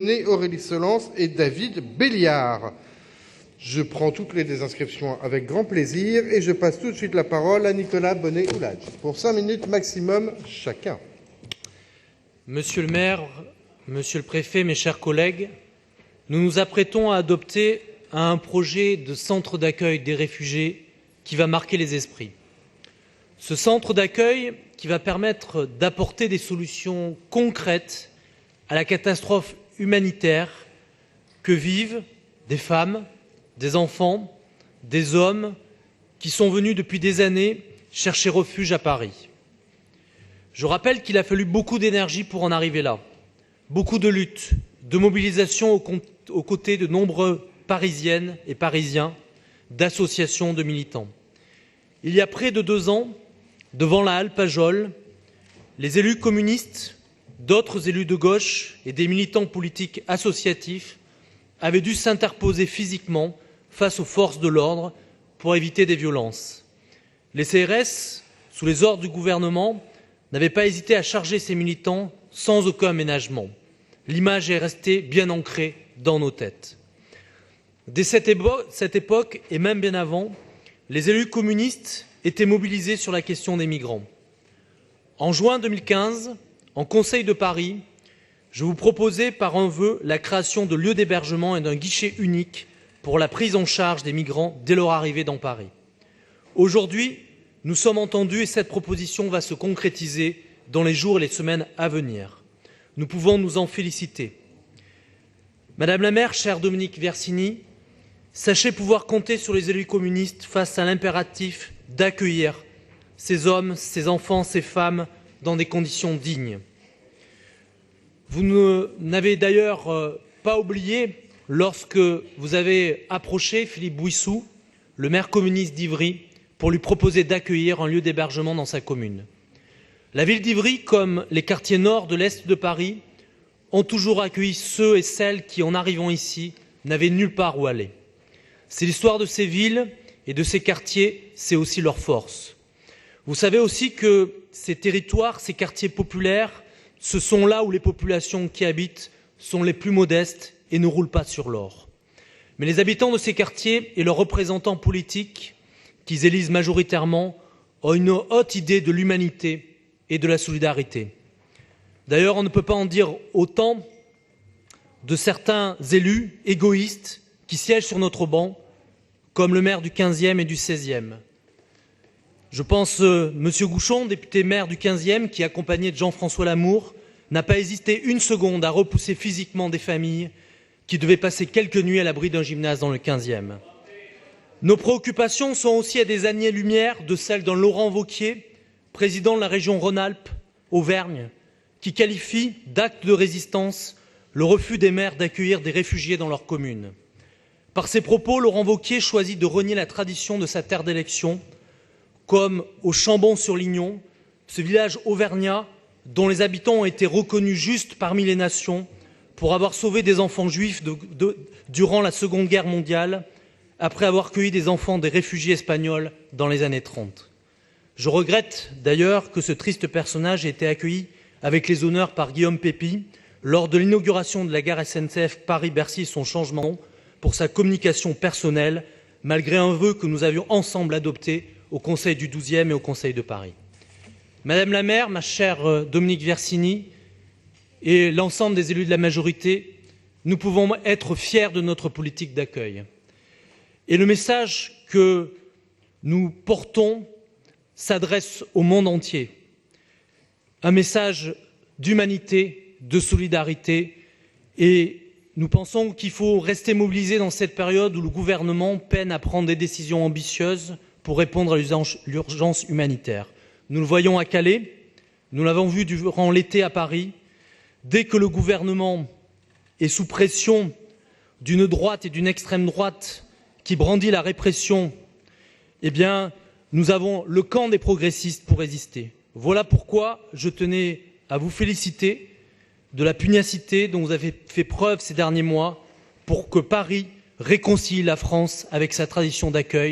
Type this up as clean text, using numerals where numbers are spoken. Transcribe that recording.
Aurélie Solence et David Béliard. Je prends toutes les inscriptions avec grand plaisir et je passe tout de suite la parole à Nicolas Bonnet-Oulage pour 5 minutes maximum chacun. Monsieur le maire, monsieur le préfet, mes chers collègues, nous nous apprêtons à adopter un projet de centre d'accueil des réfugiés qui va marquer les esprits. Ce centre d'accueil qui va permettre d'apporter des solutions concrètes à la catastrophe humanitaire que vivent des femmes, des enfants, des hommes qui sont venus depuis des années chercher refuge à Paris. Je rappelle qu'il a fallu beaucoup d'énergie pour en arriver là, beaucoup de luttes, de mobilisation aux côtés de nombreux Parisiennes et Parisiens, d'associations de militants. Il y a près de 2 ans, devant la halle Pajol, les élus communistes, d'autres élus de gauche et des militants politiques associatifs avaient dû s'interposer physiquement face aux forces de l'ordre pour éviter des violences. Les CRS, sous les ordres du gouvernement, n'avaient pas hésité à charger ces militants sans aucun ménagement. L'image est restée bien ancrée dans nos têtes. Dès cette époque, et même bien avant, les élus communistes étaient mobilisés sur la question des migrants. En juin 2015, en Conseil de Paris, je vous proposais par un vœu la création de lieux d'hébergement et d'un guichet unique pour la prise en charge des migrants dès leur arrivée dans Paris. Aujourd'hui, nous sommes entendus et cette proposition va se concrétiser dans les jours et les semaines à venir. Nous pouvons nous en féliciter. Madame la maire, chère Dominique Versini, sachez pouvoir compter sur les élus communistes face à l'impératif d'accueillir ces hommes, ces enfants, ces femmes dans des conditions dignes. Vous n'avez d'ailleurs pas oublié, lorsque vous avez approché Philippe Bouissou, le maire communiste d'Ivry, pour lui proposer d'accueillir un lieu d'hébergement dans sa commune. La ville d'Ivry, comme les quartiers nord de l'Est de Paris, ont toujours accueilli ceux et celles qui, en arrivant ici, n'avaient nulle part où aller. C'est l'histoire de ces villes et de ces quartiers, c'est aussi leur force. Vous savez aussi que ces territoires, ces quartiers populaires, ce sont là où les populations qui habitent sont les plus modestes et ne roulent pas sur l'or. Mais les habitants de ces quartiers et leurs représentants politiques, qu'ils élisent majoritairement, ont une haute idée de l'humanité et de la solidarité. D'ailleurs, on ne peut pas en dire autant de certains élus égoïstes qui siègent sur notre banc, comme le maire du 15e et du 16e. Je pense M. Gouchon, député maire du 15e, qui, accompagné de Jean-François Lamour, n'a pas hésité une seconde à repousser physiquement des familles qui devaient passer quelques nuits à l'abri d'un gymnase dans le 15e. Nos préoccupations sont aussi à des années-lumière de celles d'un Laurent Wauquiez, président de la région Rhône-Alpes, Auvergne, qui qualifie d'acte de résistance le refus des maires d'accueillir des réfugiés dans leur commune. Par ses propos, Laurent Wauquiez choisit de renier la tradition de sa terre d'élection, comme au Chambon-sur-Lignon, ce village auvergnat dont les habitants ont été reconnus justes parmi les nations pour avoir sauvé des enfants juifs durant la Seconde Guerre mondiale, après avoir accueilli des enfants des réfugiés espagnols dans les années 30. Je regrette d'ailleurs que ce triste personnage ait été accueilli avec les honneurs par Guillaume Pépi lors de l'inauguration de la gare SNCF Paris-Bercy et son changement pour sa communication personnelle, malgré un vœu que nous avions ensemble adopté au Conseil du 12e et au Conseil de Paris. Madame la maire, ma chère Dominique Versini et l'ensemble des élus de la majorité, nous pouvons être fiers de notre politique d'accueil. Et le message que nous portons s'adresse au monde entier. Un message d'humanité, de solidarité, et nous pensons qu'il faut rester mobilisé dans cette période où le gouvernement peine à prendre des décisions ambitieuses pour répondre à l'urgence humanitaire. Nous le voyons à Calais, nous l'avons vu durant l'été à Paris. Dès que le gouvernement est sous pression d'une droite et d'une extrême droite qui brandit la répression, eh bien, nous avons le camp des progressistes pour résister. Voilà pourquoi je tenais à vous féliciter de la pugnacité dont vous avez fait preuve ces derniers mois pour que Paris réconcilie la France avec sa tradition d'accueil